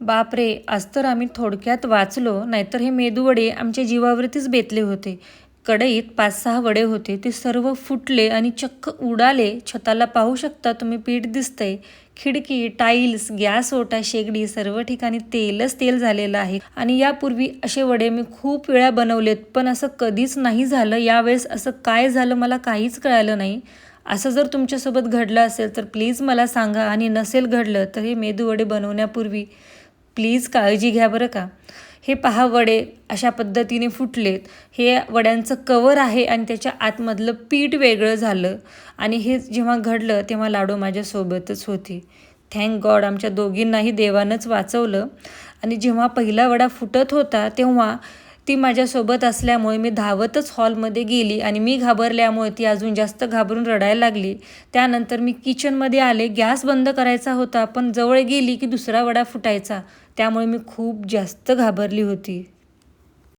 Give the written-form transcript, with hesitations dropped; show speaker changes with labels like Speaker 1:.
Speaker 1: बापरे! आज तर आम्ही थोडक्यात वाचलो, नाहीतर हे मेदूवडे आमच्या जीवावरतीच बेतले होते. कढईत 5-6 वडे होते. ते सर्व फुटले आणि चक्क उडाले. छताला पाहू शकता तुम्ही, पीठ दिसतंय. खिडकी, टाईल्स, गॅस ओटा, शेगडी सर्व ठिकाणी तेलच तेल झालेलं आहे. आणि यापूर्वी असे वडे मी खूप वेळा बनवलेत, पण असं कधीच नाही झालं. यावेळेस असं काय झालं मला काहीच कळालं नाही. असं जर तुमच्यासोबत घडलं असेल तर प्लीज मला सांगा, आणि नसेल घडलं तर हे मेदूवडे बनवण्यापूर्वी प्लीज काळजी घ्या बरं का. हे पहा, वडे अशा पद्धतीने फुटलेत. हे वड्यांचं कवर आहे आणि त्याच्या आतमधलं पीठ वेगळं झालं. आणि हे जेव्हा घडलं तेव्हा लाडू माझ्यासोबतच होती. थँक गॉड आमच्या दोघींनाही देवानंच वाचवलं. आणि जेव्हा पहिला वडा फुटत होता तेव्हा ती माझ्यासोबत असल्यामुळे मी धावतच हॉलमध्ये गेली आणि मी घाबरल्यामुळे ती अजून जास्त घाबरून रडायला लागली. त्यानंतर मी किचनमध्ये आले. गॅस बंद करायचा होता, पण जवळ गेली की दुसरा वडा फुटायचा. त्यामुळे मी खूप जास्त घाबरली होती.